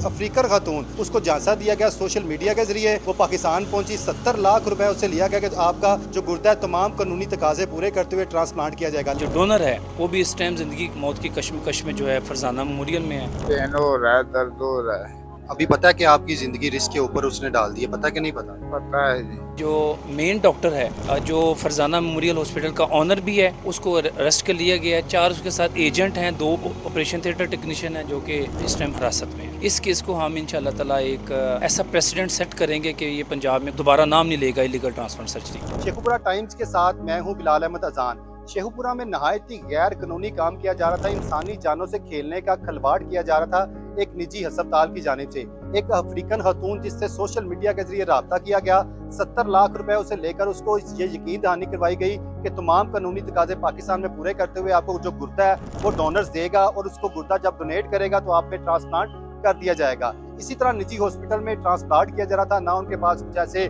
African खातून, उसको झांसा दिया गया सोशल मीडिया के जरिए, वो पाकिस्तान पहुंची, 70 लाख रुपए उससे लिया गया कि आपका जो गुर्दा है तमाम कानूनी तकाजे पूरे करते हुए ट्रांसप्लांट किया जाएगा। जो डोनर है वो भी इस टाइम जिंदगी मौत की कश्मकश में जो है फरजाना मेमोरियल में है। पेन हो रहा है, दर्द हो रहा है। अभी पता है कि आपकी जिंदगी रिस्क के ऊपर उसने डाल दी है, पता है कि नहीं पता? पता है जी। जो मेन डॉक्टर है जो फरजाना मेमोरियल हॉस्पिटल का ऑनर भी है, उसको अरेस्ट कर लिया गया है। 4 उसके साथ एजेंट हैं, 2 ऑपरेशन थिएटर टेक्नीशियन हैं जो कि इस टाइम हिरासत में है। इस केस को हम इंशाल्लाह ताला एक ऐसा प्रेसिडेंट सेट करेंगे कि ये पंजाब में दोबारा नाम नहीं लेगा illegal transplant surgery. Sheikhupura times के साथ मैं हूं बिलाल अहमद अजान। शेखुपुरा में नहायत ही गैर कानूनी काम किया जा रहा था, इंसानी जानों से खेलने का खिलवाड़ किया जा रहा था एक निजी अस्पताल की जानिब से। एक अफ्रीकन खातून जिससे सोशल मीडिया के जरिए राब्ता किया गया, 70 लाख रुपए उसे लेकर उसको ये यकीन दहानी करवाई गई कि तमाम कानूनी तकाजे पाकिस्तान में पूरे करते हुए आपको जो गुर्दा है वो डोनर्स देगा और उसको गुर्दा जब डोनेट करेगा तो आप में ट्रांसप्लांट कर दिया जाएगा। इसी तरह निजी हॉस्पिटल में ट्रांसप्लांट किया जा रहा था, ना उनके पास कुछ ऐसे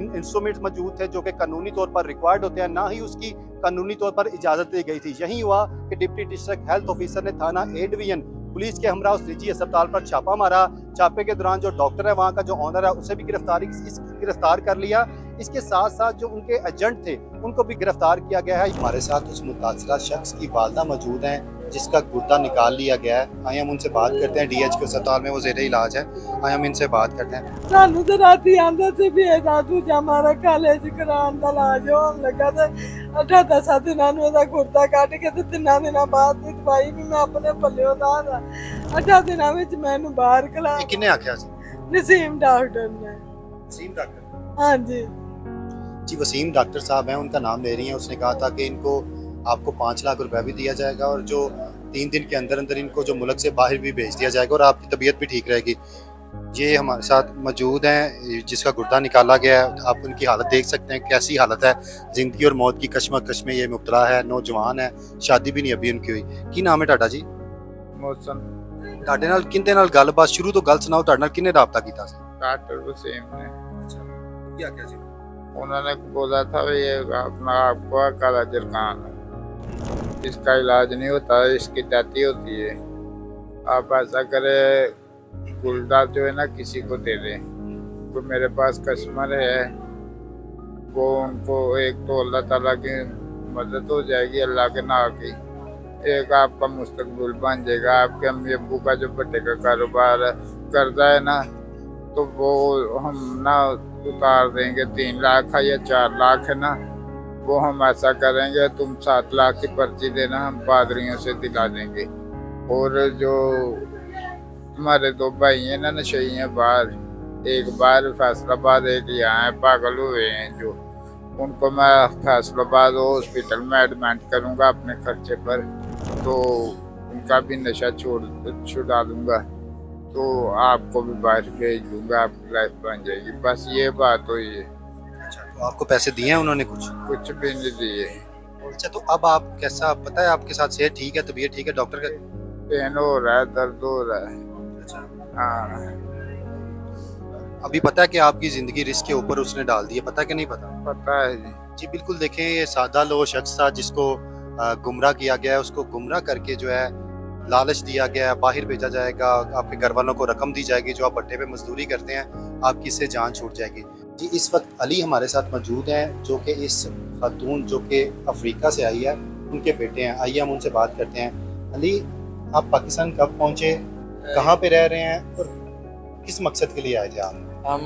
इंस्ट्रूमेंट्स मौजूद थे जो कि कानूनी तौर पर रिक्वायर्ड होते हैं, ना ही उसकी कानूनी तौर पर इजाज़त दी गई थी। यही हुआ कि डिप्टी डिस्ट्रिक्ट हेल्थ ऑफिसर ने थाना ए डिवीजन पुलिस के हमरा उस निजी अस्पताल पर छापा मारा। छापे के दौरान जो डॉक्टर है वहाँ का जो ऑनर है उसे भी गिरफ्तार कर लिया। इसके साथ साथ जो उनके एजेंट थे उनको भी गिरफ्तार किया गया है। हमारे साथ उस मुतासरा शख्स की वालदा मौजूद हैं जिसका गुर्दा निकाल लिया गया है। आइए हम उनसे बात करते हैं। DH के अस्पताल में वो ज़ेरे इलाज है। आइए हम इनसे बात करते हैं। सानू तो राती आंदा से भी दादू हमारा कॉलेज करान दा इलाज होन लगा ते 8-10 दिनां नु दा गुर्दा कट के ते 3 दिनां बाद दी दवाई भी मैं अपने पल्ले दा 8 दिनां विच मैनू बाहर कला। ये किन्ने आख्या सी? नसीम डॉक्टर ने। वसीम डॉक्टर? हाँ जी जी, वसीम डॉक्टर साहब हैं, उनका नाम ले रही हैं। उसने कहा था कि इनको आपको 5 लाख रुपए भी दिया जाएगा और जो 3 दिन के अंदर अंदर इनको जो मुल्क से बाहर भी भेज दिया जाएगा और आपकी तबीयत भी ठीक रहेगी। ये हमारे साथ मौजूद हैं जिसका गुर्दा निकाला गया है। आप उनकी हालत देख सकते हैं, कैसी हालत है। ज़िंदगी और मौत की कश्मकश में ये मुब्तला है। नौजवान है, शादी भी नहीं अभी उनकी हुई। की नाम है टाटा जी? मौसम ਤੁਹਾਡੇ ਨਾਲ ਕਿੰਦੇ ਨਾਲ ਗੱਲਬਾਤ ਸ਼ੁਰੂ ਤੋਂ ਗੱਲ ਸੁਣਾਓ, ਤੁਹਾਡੇ ਨਾਲ ਕਿੰਨੇ ਰਾਬਤਾ ਕੀਤਾ ਸੀ? डॉक्टर वसीम ने। अच्छा, क्या क्या जी? उन्होंने बोला था ये अपना आपको काला जरखान है, इसका इलाज नहीं होता, इसकी तैती होती है। आप ऐसा करे गुलदार जो है ना किसी को दे दें। तो मेरे पास कस्टमर है, वो उनको एक तो अल्लाह ताला की मदद हो जाएगी, अल्लाह के ना की, एक आपका मुस्तकबिल बन जाएगा। आपके अम्मी अब्बू का जो बट्टे का कारोबार करता है ना, तो वो हम ना उतार देंगे। 3 लाख है या 4 लाख है ना, वो हम ऐसा करेंगे, तुम 7 लाख की पर्ची देना, हम पादरियों से दिला देंगे। और जो हमारे 2 भाई हैं ना नशई हैं बाहर, एक बाहर फैसलाबाद, एक यहाँ है, पागल हुए हैं जो, उनको मैं फैसलाबाद हॉस्पिटल में एडमिट करूँगा अपने खर्चे पर, तो उनका भी नशा छुड़ा दूँगा, तो आपको भी बाहर भेज दूँगा, आपकी लाइफ बन जाएगी। बस ये बात हुई है। अच्छा, तो आपको पैसे दिए हैं उन्होंने कुछ? कुछ भी नहीं दिए। अच्छा, तो अब आप कैसा, पता है आपके साथ सेहत ठीक है, तबीयत ठीक है? डॉक्टर का पेन हो रहा है, दर्द हो रहा है। अच्छा, हाँ अभी पता है कि आपकी ज़िंदगी रिस्क के ऊपर उसने डाल दी है, पता है कि नहीं पता? पता है जी। जी बिल्कुल, देखें ये सादा लो शख्स था जिसको गुमराह किया गया है, उसको गुमराह करके जो है लालच दिया गया है, बाहर भेजा जाएगा, आपके घर वालों को रकम दी जाएगी, जो आप भट्टे पे मजदूरी करते हैं आपकी इससे जान छूट जाएगी। जी, इस वक्त अली हमारे साथ मौजूद हैं जो कि इस खातून जो कि अफ्रीका से आई है उनके बेटे हैं। आइए हम उनसे बात करते हैं। अली, आप पाकिस्तान कब पहुँचे, कहाँ पे रह रहे हैं और किस मकसद के लिए आए थे आप? हम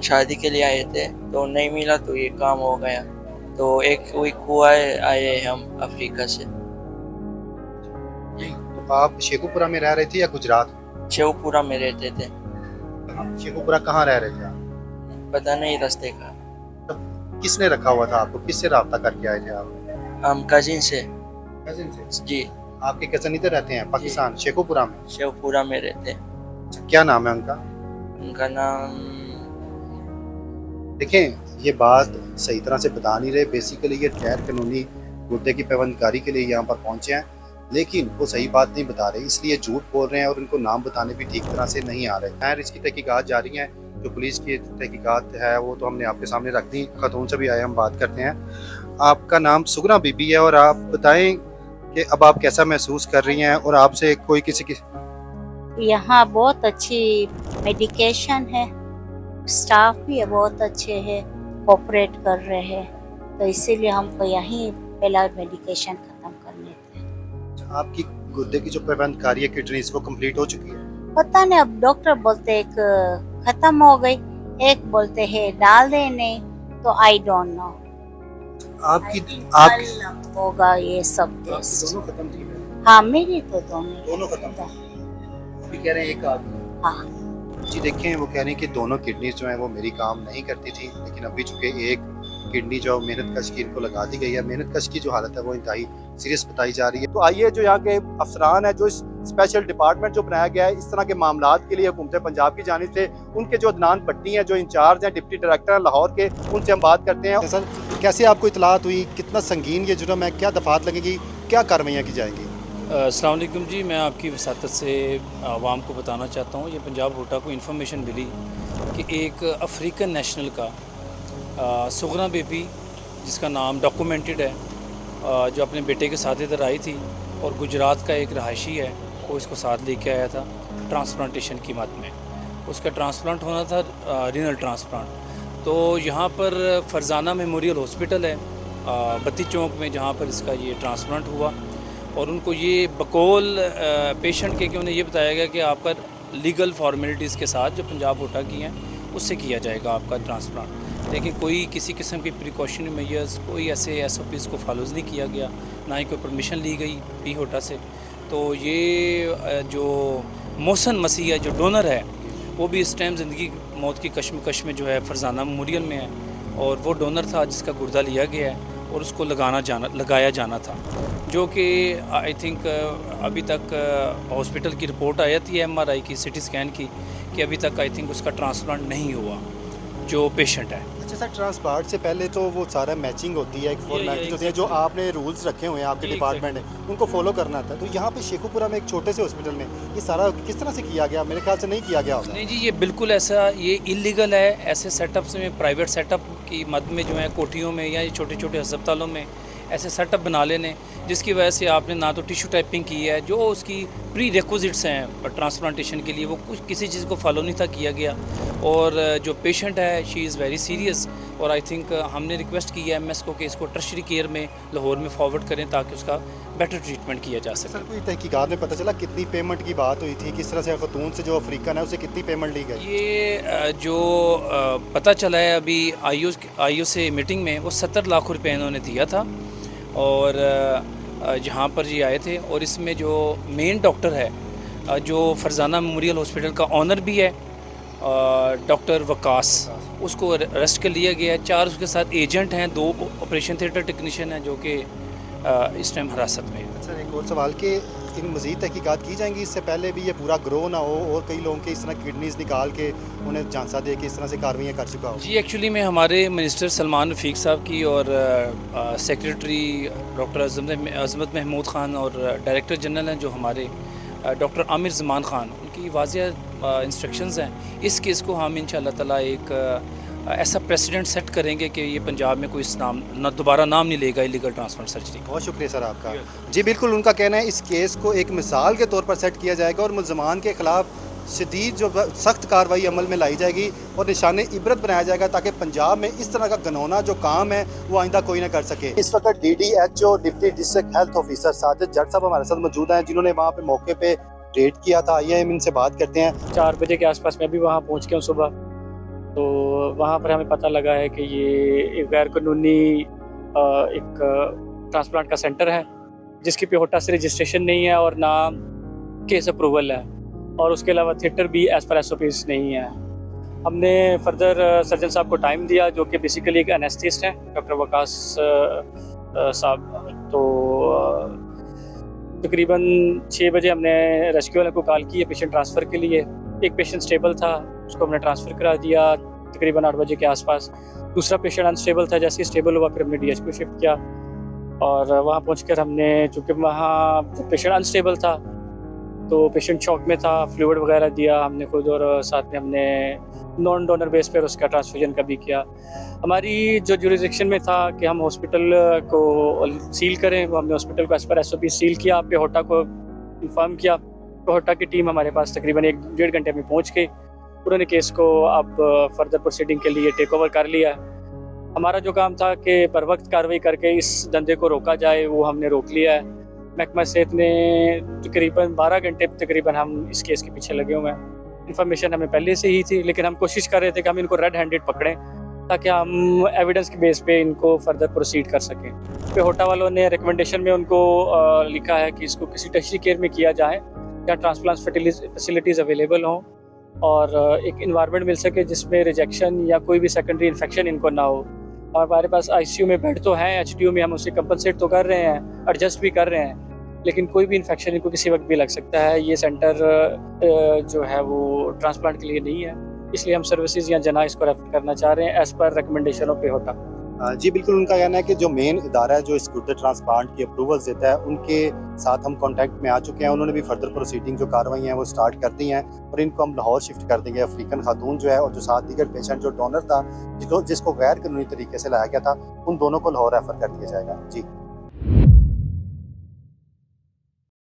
शादी के लिए आए थे, तो नहीं मिला तो ये काम हो गया, तो एक वीक हुआ है आए हम अफ्रीका से। तो आप शेखुपुरा में रह रहे थे या गुजरात? शेवपुरा में रहते थे। शेखुपुरा कहाँ रह रहे थे आप? पता नहीं रास्ते का। तब किसने रखा हुआ था आपको, किससे राब्ता करके आए थे आप? हम कजिन से। कजिन से? जी, आपके कजन इधर रहते हैं पाकिस्तान, शेखुपुरा में? शेवपुरा में रहते। अच्छा, क्या नाम है उनका? उनका नाम देखें, ये बात सही तरह से बता नहीं रहे। बेसिकली ये गैर कानूनी गुर्दे की पैबंदकारी के लिए यहाँ पर पहुँचे हैं, लेकिन वो सही बात नहीं बता रहे, इसलिए झूठ बोल रहे हैं और उनको नाम बताने भी ठीक तरह से नहीं आ रहे। खैर, इसकी तहकीकात जारी हैं। जो पुलिस की तहकीकात है वो तो हमने आपके सामने रख दी। खातून से भी आए, हम बात करते हैं। आपका नाम सुगना बीबी है और आप बताएं कि अब आप कैसा महसूस कर रही हैं और आपसे कोई किसी की यहाँ बहुत अच्छी मेडिकेशन है, स्टाफ भी बहुत अच्छे हैं, कोऑपरेट कर रहे हैं, तो इसीलिए हमको यहीं पहला मेडिकेशन खत्म करने थे। आपकी गुर्दे की जो प्रबंध कार्य है किडनीज वो कंप्लीट हो चुकी है? पता नहीं, अब डॉक्टर बोलते एक खत्म हो गई, एक बोलते हैं डाल देने, तो आई डोंट नो। आपकी कल होगा ये सब टेस्ट। दोनों खत्म थी? हाँ, मेरी तो दोनों खत्म थी। अभी कह रहे हैं एक आदमी। हाँ, जी देखें, वो कह रहे हैं कि दोनों किडनीज जो हैं वो मेरी काम नहीं करती थी, लेकिन अभी चूंकि एक किडनी जो मेहनत कश की इनको लगा दी गई है, मेहनत कश की जो हालत है वो इंतहाई सीरियस बताई जा रही है। तो आइए जो यहाँ के अफसरान है, जो इस स्पेशल डिपार्टमेंट जो बनाया गया है इस तरह के मामलात के लिए हुकूमत पंजाब की जानिब से, उनके जो अदनान भट्टी हैं जो इंचार्ज हैं, डिप्टी डायरेक्टर हैं लाहौर के, उनसे हम बात करते हैं। सर, कैसे आपको इतलात हुई, कितना संगीन ये जुर्म है, क्या दफात लगेगी, क्या कार्रवाइयाँ की जाएंगी? अस्सलाम वालेकुम जी, मैं आपकी वसातत से आवाम को बताना चाहता हूँ, ये पंजाब होटा को इन्फॉर्मेशन मिली कि एक अफ्रीकन नेशनल का सुगना बेबी, जिसका नाम डॉक्यूमेंटेड है, जो अपने बेटे के साथ इधर आई थी और गुजरात का एक रहायशी है, वो इसको साथ लेके आया था ट्रांसप्लांटेशन की मद में। उसका ट्रांसप्लांट होना था, रीनल ट्रांसप्लांट। तो यहाँ पर फरजाना मेमोरियल हॉस्पिटल है बत्ती चौक में, जहाँ पर इसका ये ट्रांसप्लांट हुआ, और उनको ये बकौल पेशेंट के कि उन्हें ये बताया गया कि आपका लीगल फॉर्मेलिटीज़ के साथ जो पंजाब होटा की हैं उससे किया जाएगा आपका ट्रांसप्लांट। लेकिन कोई किसी किस्म की प्रिकॉशनरी मेजर्स, कोई ऐसे SOPs को फॉलोज़ नहीं किया गया, ना ही कोई परमिशन ली गई पी होटा से। तो ये जो मोहसन मसीह है, जो डोनर है, वो भी इस टाइम ज़िंदगी मौत की कश्मकश में जो है फरजाना मेमोरियल में है, और वो डोनर था जिसका गुर्दा लिया गया है और उसको लगाया जाना था, जो कि आई थिंक अभी तक हॉस्पिटल की रिपोर्ट आई थी MRI की, CT स्कैन की, कि अभी तक आई थिंक उसका ट्रांसप्लांट नहीं हुआ जो पेशेंट है। अच्छा सर, ट्रांसप्लांट से पहले तो वो सारा मैचिंग होती है, एक फॉर्मेलिटीज होती है, जो आपने रूल्स रखे हुए हैं आपके डिपार्टमेंट ने, उनको फॉलो करना था। तो यहाँ पे शेखुपुरा में एक छोटे से हॉस्पिटल में ये सारा किस तरह से किया गया? मेरे ख्याल से नहीं किया गया होगा। नहीं जी, ये बिल्कुल ऐसा, ये इलीगल है। ऐसे सेटअप्स में, प्राइवेट सेटअप की मद में जो है कोठियों में या छोटे छोटे अस्पतालों में ऐसे सेटअप बना लेने, जिसकी वजह से आपने ना तो टिश्यू टाइपिंग की है, जो उसकी प्री रिक्विजिट्स हैं ट्रांसप्लांटेशन के लिए, वो कुछ किसी चीज़ को फॉलो नहीं था किया गया। और जो पेशेंट है, शी इज़ वेरी सीरियस, और आई थिंक हमने रिक्वेस्ट की है MS को कि इसको टर्शरी केयर में लाहौर में फॉरवर्ड करें ताकि उसका बेटर ट्रीटमेंट किया जा सके। सर, कोई तहकीकात में पता चला कितनी पेमेंट की बात हुई थी, किस तरह से खतून से जो अफ्रीकन है उसे कितनी पेमेंट ली गई? ये जो पता चला है अभी आईओ से मीटिंग में, वो 70 लाख रुपए इन्होंने दिया था, और जहाँ पर ये आए थे। और इसमें जो मेन डॉक्टर है, जो फरजाना मेमोरियल हॉस्पिटल का ऑनर भी है, डॉक्टर वकास, उसको अरेस्ट कर लिया गया है। 4 उसके साथ एजेंट हैं, 2 ऑपरेशन थिएटर टेक्नीशियन हैं जो कि इस टाइम हिरासत में है। अच्छा, एक और सवाल कि इन मज़ीद तहकीकात की जाएंगी इससे पहले भी ये पूरा ग्रो ना हो और कई लोगों के इस तरह किडनीज निकाल के उन्हें झांसा दे के इस तरह से कार्रवाइयाँ कर चुका हो? जी, एक्चुअली में हमारे मिनिस्टर सलमान रफ़ीक साहब की और सेक्रेटरी डॉक्टर अज़मत महमूद ख़ान और डायरेक्टर जनरल हैं जो हमारे डॉक्टर आमिर ज़मान ख़ान, उनकी वाज़ेह इंस्ट्रक्शंस हैं। इस केस को हम इंशाअल्लाह ताला एक ऐसा प्रेसिडेंट सेट करेंगे कि ये पंजाब में कोई इस नाम दोबारा नाम नहीं लेगा इलीगल ट्रांसप्लांट सर्जरी। बहुत शुक्रिया सर आपका। जी बिल्कुल, उनका कहना है इस केस को एक मिसाल के तौर पर सेट किया जाएगा और मुलजमान के खिलाफ शदीद जो सख्त कार्रवाई अमल में लाई जाएगी और निशान इबरत बनाया जाएगा, ताकि पंजाब में इस तरह का घनौना जो काम है वो आइंदा कोई ना कर सके। इस वक्त DDHO deputy district health officer Sajid Jat साहब हमारे साथ मौजूद हैं, जिन्होंने वहाँ पे मौके पे रेड किया था। आइए हम इनसे बात करते हैं। 4 बजे के आसपास मैं भी वहाँ पहुँच गया हूँ सुबह। तो वहाँ पर हमें पता लगा है कि ये एक गैर कानूनी एक ट्रांसप्लांट का सेंटर है, जिसकी पेहोटा से रजिस्ट्रेशन नहीं है और ना केस अप्रूवल है, और उसके अलावा थिएटर भी एज़ पर SOPs नहीं है। हमने फर्दर सर्जन साहब को टाइम दिया, जो कि बेसिकली एक एनेस्थेसिस्ट हैं, डॉक्टर वकास साहब। तो तकरीबन 6 बजे हमने रेस्क्यू वाले को कॉल की है पेशेंट ट्रांसफ़र के लिए। एक पेशेंट स्टेबल था, उसको हमने ट्रांसफ़र करा दिया तकरीबन 8 बजे के आसपास। दूसरा पेशेंट अनस्टेबल था, जैसे ही स्टेबल हुआ फिर हमने DH को शिफ्ट किया। और वहाँ पहुँचकर हमने, चूँकि वहाँ पेशेंट अनस्टेबल था तो पेशेंट शॉक में था, फ्लूइड वगैरह दिया हमने खुद, और साथ में हमने नॉन डोनर बेस पर उसका ट्रांसफ्यूजन का भी किया। हमारी जो जुरिसडिक्शन में था कि हम हॉस्पिटल को सील करें, वो हमने हॉस्पिटल को एज पर SOP सील किया, पेहोटा को इन्फॉर्म किया कोहटा की टीम हमारे पास तकरीबन 1-1.5 घंटे में पहुंच गई। उन्होंने केस को अब फर्दर प्रोसीडिंग के लिए टेक ओवर कर लिया। हमारा जो काम था कि बर वक्त कार्रवाई करके इस धंधे को रोका जाए, वो हमने रोक लिया है। महकमा सेहत ने तकरीबन 12 घंटे तकरीबन हम इस केस के पीछे लगे हुए हैं। इन्फॉर्मेशन हमें पहले से ही थी, लेकिन हम कोशिश कर रहे थे कि हम इनको रेड हैंडेड पकड़ें ताकि हम एविडेंस के बेस पे इनको फर्दर प्रोसीड कर सकें। पेहोटा वालों ने रिकमेंडेशन में उनको लिखा है कि इसको किसी टर्शरी केयर में किया जाए जहाँ ट्रांसप्लांट फैसिलिटीज़ अवेलेबल हों और एक इन्वायरमेंट मिल सके जिसमें रिजेक्शन या कोई भी सेकेंडरी इन्फेक्शन इनको ना हो। और हमारे पास ICU में बेड तो हैं, HDU में हम उसे कंपनसेट तो कर रहे हैं, एडजस्ट भी कर रहे हैं, लेकिन कोई भी इन्फेक्शन इनको किसी वक्त भी लग सकता है। ये सेंटर जो है वो ट्रांसप्लांट के लिए नहीं है, इसलिए हम सर्विसेज या जना इसको रेफर करना चाह रहे हैं एज़ पर रिकमेंडेशन ऑफ पेहोटा। जी बिल्कुल, उनका कहना है कि जो मेन इदारा है जो इस गुर्दे ट्रांसप्लांट की अप्रूवल्स देता है, उनके साथ हम कांटेक्ट में आ चुके हैं। उन्होंने भी फर्दर प्रोसीडिंग जो कार्रवाई हैं वो स्टार्ट कर दी हैं और इनको हम लाहौर शिफ्ट कर देंगे। अफ्रीकन खातून जो है और जो 7 दीगर पेशेंट जो डोनर था जिसको गैर कानूनी तरीके से लाया गया था, उन दोनों को लाहौर रेफर कर दिया जाएगा। जी।